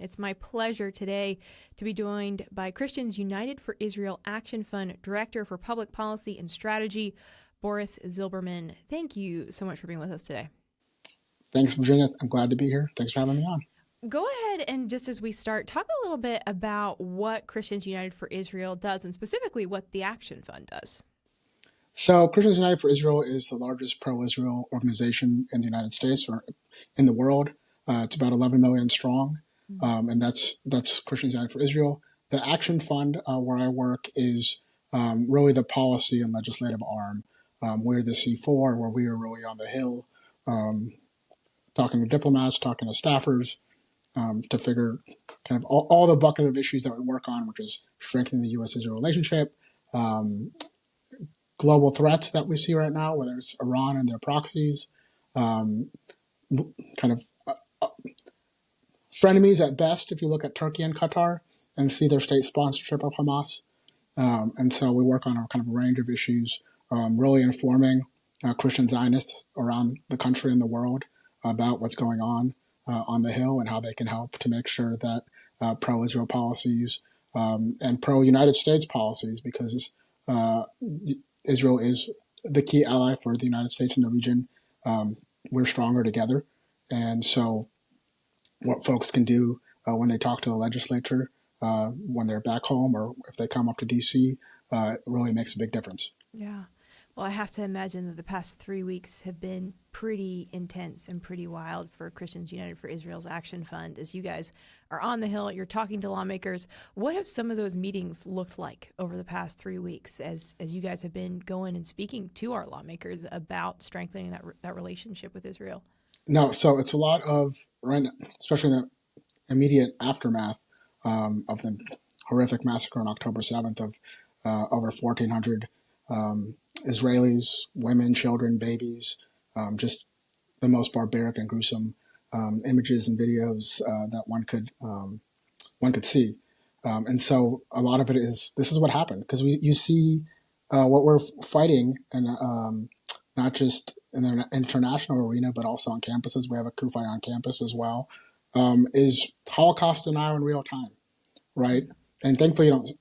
It's my pleasure today to be joined by Christians United for Israel Action Fund Director for Public Policy and Strategy, Boris Zilberman. Thank you so much for being with us today. Thanks, Virginia. I'm glad to be here. Thanks for having me on. Go ahead and just as we start, talk a little bit about what Christians United for Israel does and specifically what the Action Fund does. So Christians United for Israel is the largest pro-Israel organization in the United States or in the world. It's about 11 million strong, and that's Christians United for Israel. The Action Fund, where I work, is really the policy and legislative arm. We're the C4, where we are really on the Hill, talking to diplomats, talking to staffers, to figure kind of all the bucket of issues that we work on, which is strengthening the U.S.-Israel relationship, global threats that we see right now, whether it's Iran and their proxies, kind of frenemies at best if you look at Turkey and Qatar and see their state sponsorship of Hamas. And so we work on a kind of range of issues, really informing Christian Zionists around the country and the world about what's going on the Hill and how they can help to make sure that pro-Israel policies and pro-United States policies, because Israel is the key ally for the United States in the region. We're stronger together. And so what folks can do when they talk to the legislature, when they're back home or if they come up to D.C., really makes a big difference. Yeah. Well, I have to imagine that the past 3 weeks have been pretty intense and pretty wild for Christians United for Israel's Action Fund. As you guys are on the Hill, you're talking to lawmakers. What have some of those meetings looked like over the past 3 weeks as you guys have been going and speaking to our lawmakers about strengthening that relationship with Israel? No, so it's a lot of, right now, especially in the immediate aftermath of the horrific massacre on October 7th of over 1,400 Israelis, women, children, babies, just the most barbaric and gruesome images and videos that one could see. And so a lot of it is, this is what happened, because you see what we're fighting, and not just in the international arena, but also on campuses. We have a CuFi on campus as well, is Holocaust denial in real time, right? And thankfully, with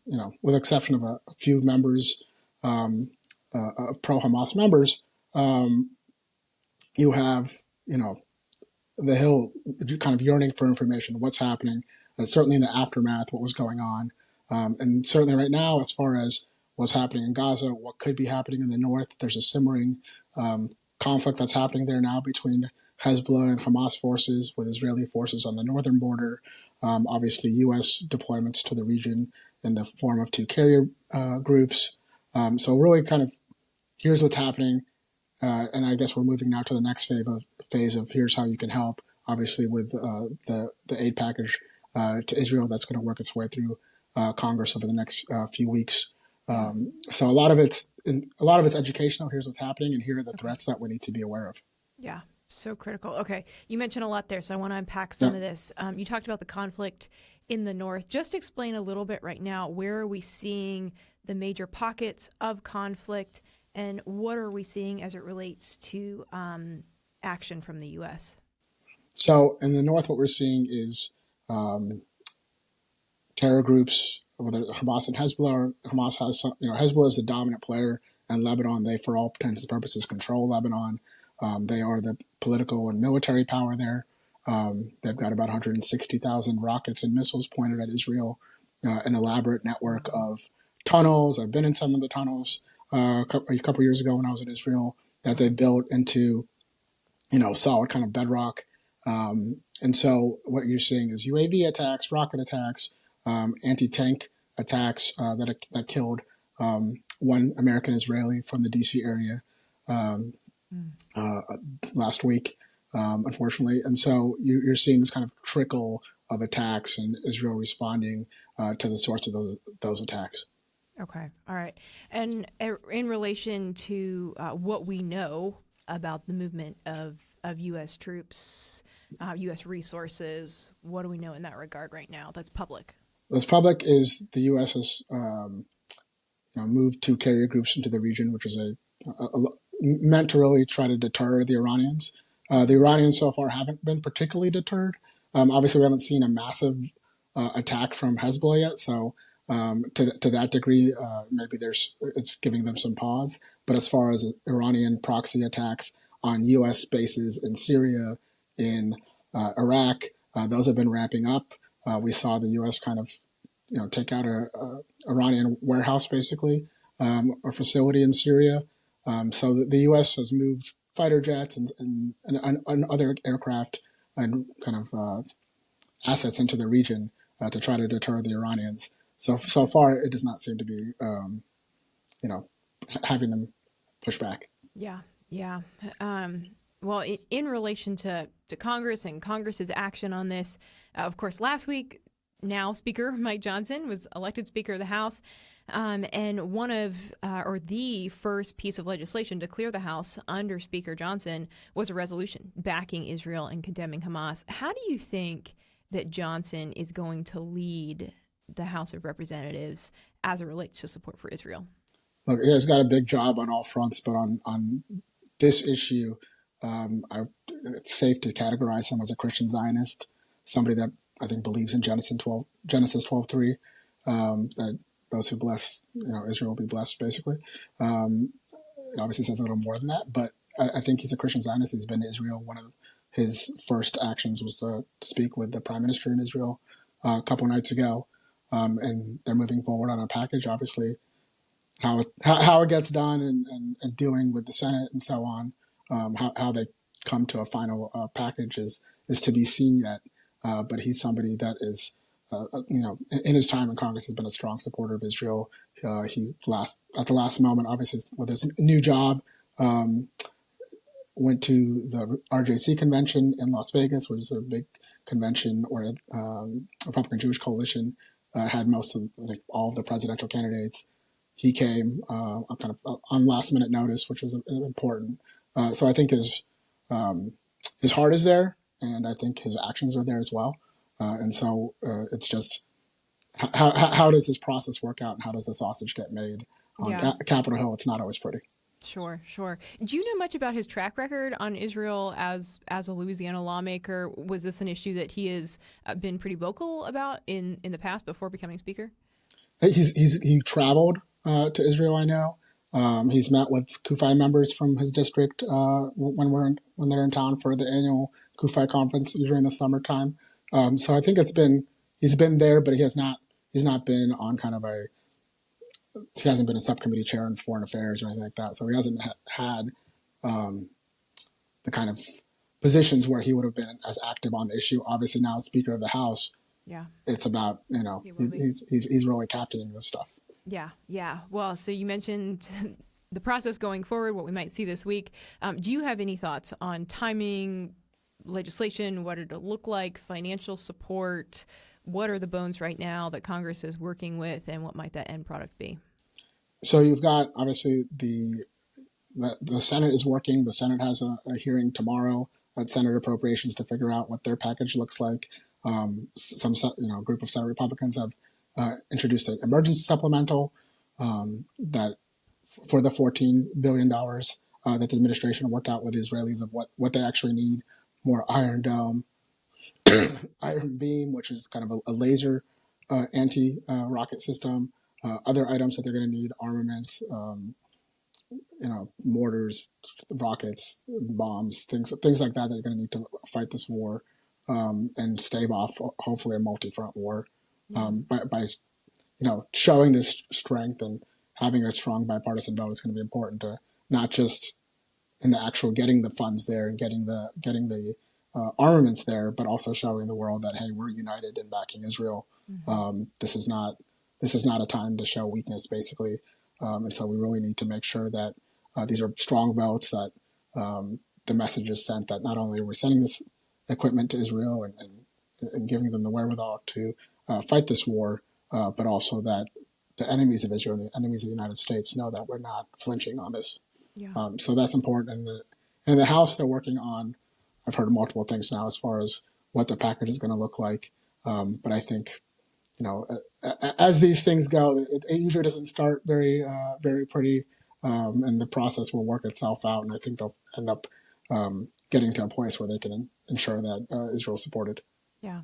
the exception of a few members, of pro-Hamas members, you have, the Hill kind of yearning for information, what's happening, certainly in the aftermath, what was going on. And certainly right now, as far as what's happening in Gaza, what could be happening in the north, there's a simmering conflict that's happening there now between Hezbollah and Hamas forces with Israeli forces on the northern border. Obviously, U.S. deployments to the region in the form of 2 carrier groups. So really kind of here's what's happening. And I guess we're moving now to the next phase of here's how you can help, obviously with the aid package to Israel that's going to work its way through Congress over the next few weeks. So a lot of it's educational. Here's what's happening, and here are the threats that we need to be aware of. Yeah, so critical. Okay, you mentioned a lot there, so I want to unpack some of this. You talked about the conflict in the north. Just explain a little bit right now, where are we seeing the major pockets of conflict, and what are we seeing as it relates to action from the U.S.? So in the north, what we're seeing is terror groups, whether Hamas and Hezbollah, or Hamas has, Hezbollah is the dominant player in Lebanon. They, for all intents and purposes, control Lebanon. They are the political and military power there. They've got about 160,000 rockets and missiles pointed at Israel, an elaborate network of tunnels. I've been in some of the tunnels a couple years ago when I was in Israel that they built into, solid kind of bedrock. And so what you're seeing is UAV attacks, rocket attacks, anti-tank attacks that killed one American Israeli from the DC area last week, unfortunately. And so you're seeing this kind of trickle of attacks and Israel responding to the source of those attacks. Okay. All right. And in relation to what we know about the movement of U.S. troops, U.S. resources, what do we know in that regard right now that's public? What's public is the U.S. has moved 2 carrier groups into the region, which is meant to really try to deter the Iranians. The Iranians so far haven't been particularly deterred. Obviously, we haven't seen a massive attack from Hezbollah yet, so to that degree, maybe it's giving them some pause. But as far as Iranian proxy attacks on U.S. bases in Syria, in Iraq, those have been ramping up. We saw the U.S. kind of take out a Iranian warehouse, basically, or facility in Syria. So the U.S. has moved fighter jets and other aircraft and kind of assets into the region to try to deter the Iranians. So far, it does not seem to be, having them push back. Yeah, yeah. Well, in relation to Congress and Congress's action on this, of course, last week, now Speaker Mike Johnson was elected Speaker of the House. And one of, or the first piece of legislation to clear the House under Speaker Johnson was a resolution backing Israel and condemning Hamas. How do you think that Johnson is going to lead the House of Representatives as it relates to support for Israel? Look, he has got a big job on all fronts, but on this issue, it's safe to categorize him as a Christian Zionist, somebody that I think believes in Genesis 12:3, that those who bless, Israel will be blessed, basically. It obviously says a little more than that, but I think he's a Christian Zionist. He's been to Israel. One of his first actions was to speak with the prime minister in Israel a couple nights ago, and they're moving forward on a package. Obviously, how it gets done and dealing with the Senate and so on, how they come to a final package is to be seen yet. But he's somebody that is, in his time in Congress has been a strong supporter of Israel. He at the last moment, obviously with his new job, went to the RJC convention in Las Vegas, which is a big convention where Republican Jewish Coalition had most of, I think, all of the presidential candidates. He came kind of on last minute notice, which was important. So I think his heart is there, and I think his actions are there as well. And so it's just how does this process work out, and how does the sausage get made on Capitol Hill? It's not always pretty. Sure. Do you know much about his track record on Israel as a Louisiana lawmaker? Was this an issue that he has been pretty vocal about in the past before becoming Speaker? He traveled to Israel, I know. He's met with CuFi members from his district when they're in town for the annual CuFi conference during the summertime. So I think he's been there, but he's not been on kind of he hasn't been a subcommittee chair in foreign affairs or anything like that. So he hasn't had the kind of positions where he would have been as active on the issue. Obviously now as Speaker of the House, it's about, he's really captaining this stuff. Yeah. Well, so you mentioned the process going forward, what we might see this week. Do you have any thoughts on timing, legislation, what it'll look like, financial support? What are the bones right now that Congress is working with, and what might that end product be? So you've got, obviously, the Senate is working. The Senate has a hearing tomorrow at Senate Appropriations to figure out what their package looks like. Some group of Senate Republicans have introduced an emergency supplemental that for the $14 billion that the administration worked out with the Israelis of what they actually need: more Iron Dome, Iron Beam, which is kind of a laser anti-rocket system, other items that they're going to need: armaments, mortars, rockets, bombs, things like that they're going to need to fight this war and stave off, hopefully, a multi-front war. By showing this strength and having a strong bipartisan vote is going to be important to not just in the actual getting the funds there and getting the armaments there, but also showing the world that, hey, we're united in backing Israel. Mm-hmm. This is not a time to show weakness, basically, and so we really need to make sure that these are strong votes, that the message is sent that not only are we sending this equipment to Israel and giving them the wherewithal to fight this war, but also that the enemies of Israel and the enemies of the United States know that we're not flinching on this. So that's important. In the House, they're working on, I've heard multiple things now as far as what the package is going to look like. But I think, as these things go, it usually doesn't start very, very pretty, and the process will work itself out. And I think they'll end up getting to a place where they can ensure that Israel is supported. Yeah.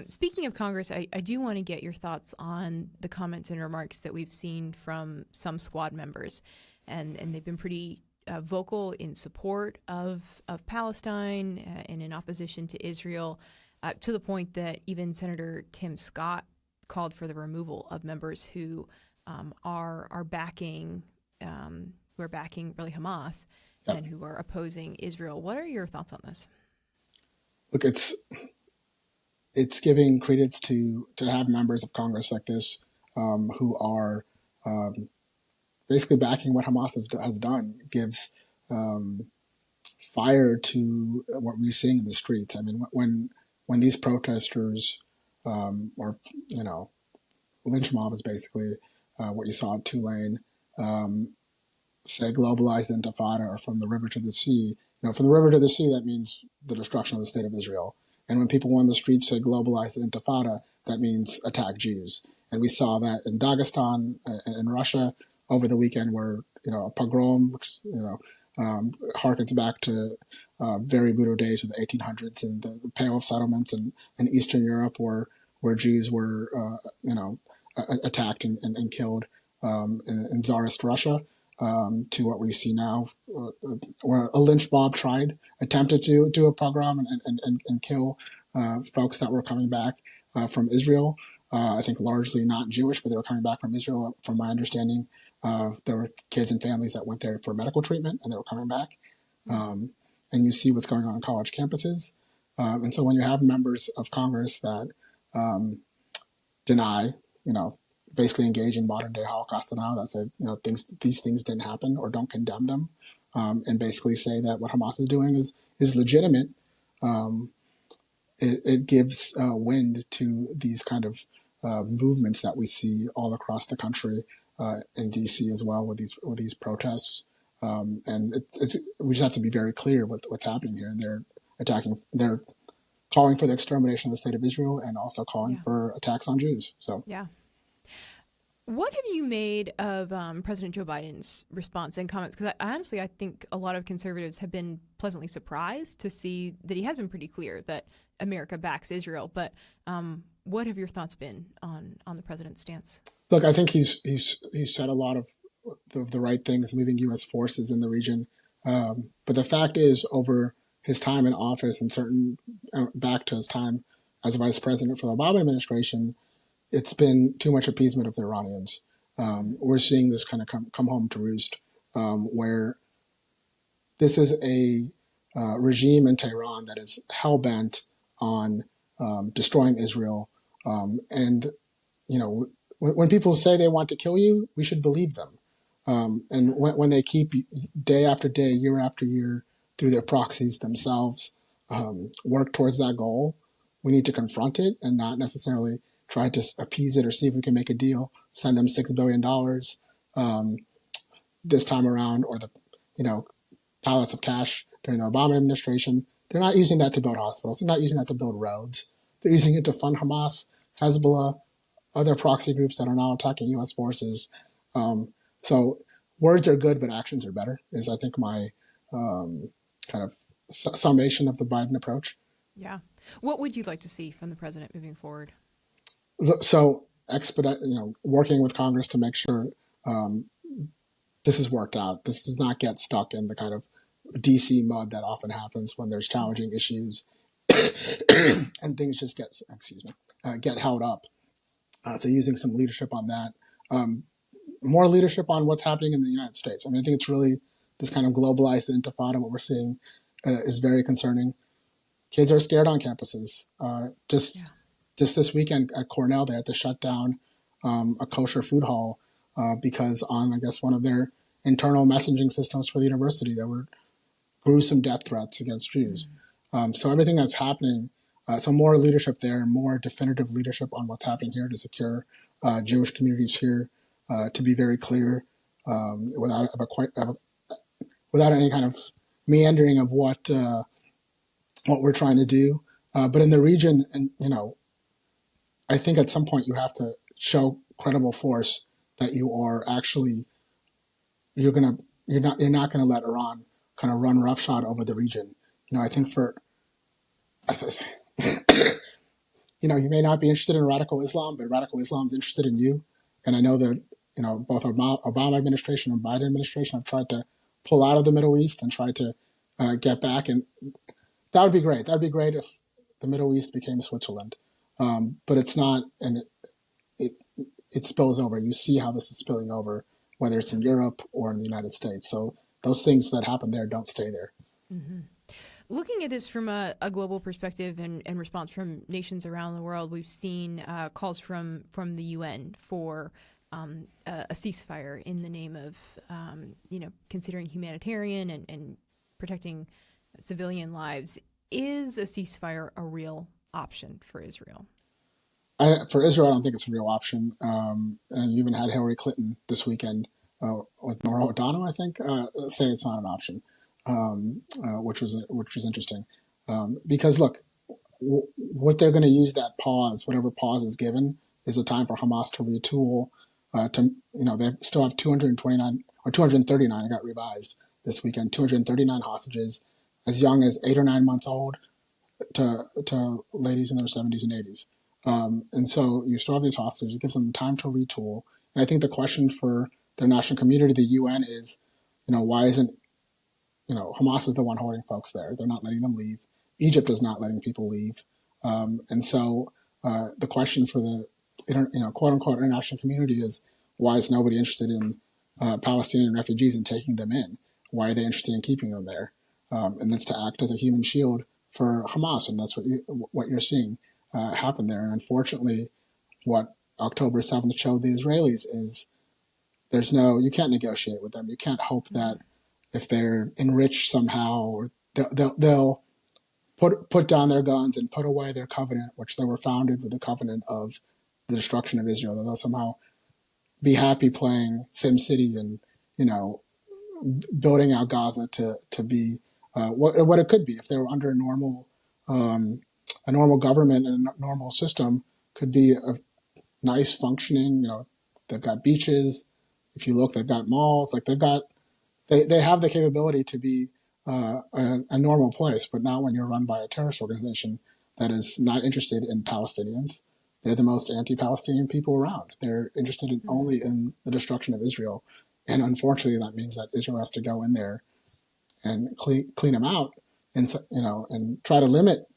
Speaking of Congress, I do want to get your thoughts on the comments and remarks that we've seen from some squad members, and they've been pretty vocal in support of Palestine and in opposition to Israel, to the point that even Senator Tim Scott called for the removal of members who are backing who are backing really Hamas Yep. and who are opposing Israel. What are your thoughts on this? Look, it's giving credence to have members of Congress like this who are basically backing what Hamas has done. It gives fire to what we're seeing in the streets. I mean, when these protesters or lynch mob is basically what you saw at Tulane, say globalize the Intifada or from the river to the sea. From the river to the sea, that means the destruction of the state of Israel. And when people on the streets say globalize the Intifada, that means attack Jews. And we saw that in Dagestan, in Russia, over the weekend, where a pogrom, which harkens back to very brutal days of the 1800s and the payoff settlements in Eastern Europe, where Jews were attacked and killed in Tsarist Russia. To what we see now, where a lynch mob attempted to do a pogrom and kill folks that were coming back from Israel. I think largely not Jewish, but they were coming back from Israel. From my understanding, there were kids and families that went there for medical treatment, and they were coming back. And you see what's going on college campuses. And so when you have members of Congress that deny, basically engage in modern day Holocaust denial, that say, these things didn't happen or don't condemn them, and basically say that what Hamas is doing is legitimate, it gives wind to these kind of movements that we see all across the country, in DC as well, with these protests. And we just have to be very clear what's happening here. They're calling for the extermination of the state of Israel and also calling for attacks on Jews. So yeah. What have you made of President Joe Biden's response and comments? Because I think a lot of conservatives have been pleasantly surprised to see that he has been pretty clear that America backs Israel. But what have your thoughts been on the president's stance? Look, I think he's said a lot of the right things, moving U.S. forces in the region. But the fact is, over his time in office and back to his time as vice president for the Obama administration, it's been too much appeasement of the Iranians. We're seeing this kind of come home to roost, where this is a regime in Tehran that is hell-bent on destroying Israel. And, when people say they want to kill you, we should believe them. And when they keep day after day, year after year, through their proxies themselves, work towards that goal, we need to confront it and not necessarily try to appease it or see if we can make a deal, send them $6 billion this time around, or the pallets of cash during the Obama administration. They're not using that to build hospitals. They're not using that to build roads. They're using it to fund Hamas, Hezbollah, other proxy groups that are now attacking U.S. forces. So words are good, but actions are better, is I think my kind of summation of the Biden approach. Yeah. What would you like to see from the president moving forward? So working with Congress to make sure this is worked out. This does not get stuck in the kind of DC mud that often happens when there's challenging issues and things just get held up. So using some leadership on that, more leadership on what's happening in the United States. I mean, I think it's really this kind of globalized intifada. What we're seeing is very concerning. Kids are scared on campuses. Just this weekend at Cornell, they had to shut down a kosher food hall because on, I guess, one of their internal messaging systems for the university, there were gruesome death threats against Jews. So everything that's happening, so more leadership there, more definitive leadership on what's happening here to secure Jewish communities here, to be very clear, without any kind of meandering of what we're trying to do. But in the region, and I think at some point you have to show credible force that you are actually you're not gonna let Iran kind of run roughshod over the region. I think you may not be interested in radical Islam, but radical Islam is interested in you. And I know that, both Obama administration and Biden administration have tried to pull out of the Middle East and try to get back. And that would be great. That would be great if the Middle East became Switzerland. But it's not, and it, it spills over. You see how this is spilling over, whether it's in Europe or in the United States. So those things that happen there don't stay there. Mm-hmm. Looking at this from a global perspective and response from nations around the world, we've seen calls from the UN for a ceasefire in the name of, considering humanitarian and protecting civilian lives. Is a ceasefire a real option for Israel? For Israel, I don't think it's a real option. And you even had Hillary Clinton this weekend with Maura O'Donnell, I think, say it's not an option, which was interesting. Because look, what they're going to use that pause, whatever pause is given, is a time for Hamas to retool. They still have 229 or 239. It got revised this weekend. 239 hostages, as young as 8 or 9 months old, to ladies in their 70s and 80s. And so you still have these hostages. It gives them time to retool. And I think the question for the international community, the UN, is, why isn't, Hamas is the one holding folks there. They're not letting them leave. Egypt is not letting people leave. And so the question for the, quote unquote international community is, why is nobody interested in Palestinian refugees and taking them in? Why are they interested in keeping them there? And that's to act as a human shield for Hamas. And that's what you're seeing happen there. And unfortunately, what October 7th showed the Israelis is you can't negotiate with them. You can't hope that if they're enriched somehow, or they'll put down their guns and put away their covenant, which they were founded with the covenant of the destruction of Israel, that they'll somehow be happy playing SimCity and, building out Gaza to be what it could be if they were under a normal government and a normal system. Could be a nice functioning, they've got beaches. If you look, they've got malls. Like they have the capability to be a normal place, but not when you're run by a terrorist organization that is not interested in Palestinians. They're the most anti-Palestinian people around. They're interested only in the destruction of Israel. And unfortunately, that means that Israel has to go in there and clean them out and try to limit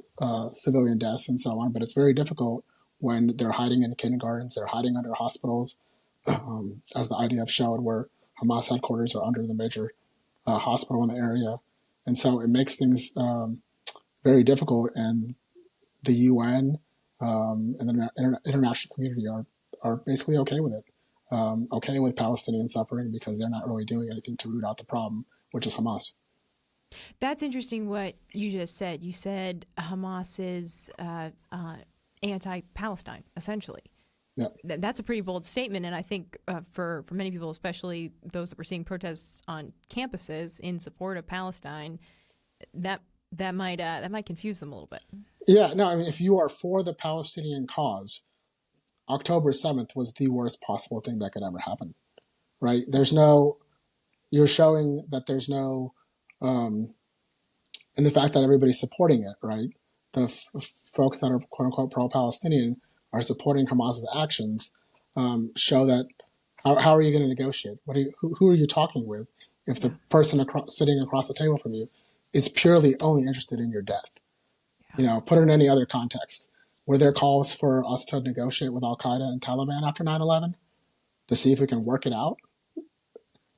civilian deaths and so on. But it's very difficult when they're hiding in kindergartens, they're hiding under hospitals, as the IDF showed, where Hamas headquarters are under the major hospital in the area. And so it makes things very difficult. And the UN and the international community are basically okay with it, okay with Palestinian suffering, because they're not really doing anything to root out the problem, which is Hamas. That's interesting what you just said. You said Hamas is anti-Palestine, essentially. Yeah. That's a pretty bold statement, and I think for many people, especially those that were seeing protests on campuses in support of Palestine, that might confuse them a little bit. Yeah, no, I mean, if you are for the Palestinian cause, October 7th was the worst possible thing that could ever happen, right? You're showing that there's no, and the fact that everybody's supporting it, right? The folks that are quote unquote pro-Palestinian are supporting Hamas's actions, show that how are you going to negotiate? Who are you talking with if the person sitting across the table from you is purely only interested in your death? Put it in any other context. Were there calls for us to negotiate with Al-Qaeda and Taliban after 9/11 to see if we can work it out?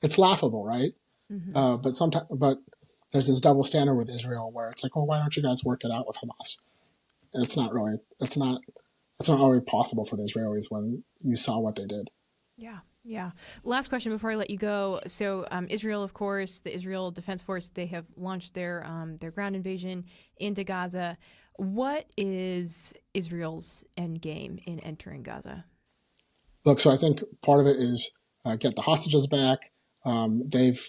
It's laughable, right? Mm-hmm. But there's this double standard with Israel where it's like, well, why don't you guys work it out with Hamas? And it's not really possible for the Israelis when you saw what they did. Yeah. Last question before I let you go. So Israel, of course, the Israel Defense Force, they have launched their ground invasion into Gaza. What is Israel's end game in entering Gaza? Look, so I think part of it is get the hostages back. They've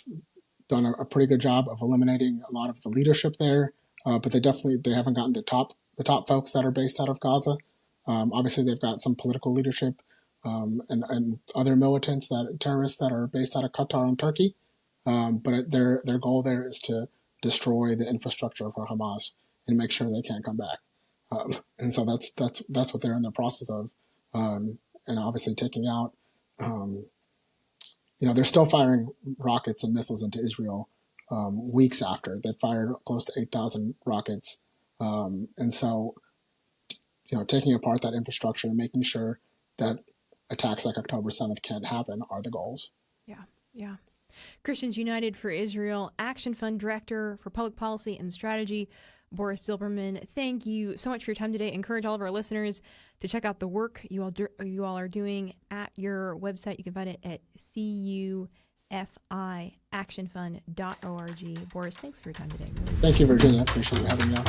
done a pretty good job of eliminating a lot of the leadership there, but they haven't gotten the top folks that are based out of Gaza. Obviously, they've got some political leadership and other terrorists that are based out of Qatar and Turkey. But their goal there is to destroy the infrastructure for Hamas and make sure they can't come back. And so that's what they're in the process of, and obviously taking out. They're still firing rockets and missiles into Israel weeks after they fired close to 8,000 rockets, and so taking apart that infrastructure and making sure that attacks like October 7th can't happen are the goals. Yeah, yeah. Christians United for Israel Action Fund Director for Public Policy and Strategy, Boris Zilberman, thank you so much for your time today. Encourage all of our listeners to check out the work you all are doing at your website. You can find it at CuFIActionFund.org. Boris, thanks for your time today. Thank you, Virginia. I appreciate you having me on.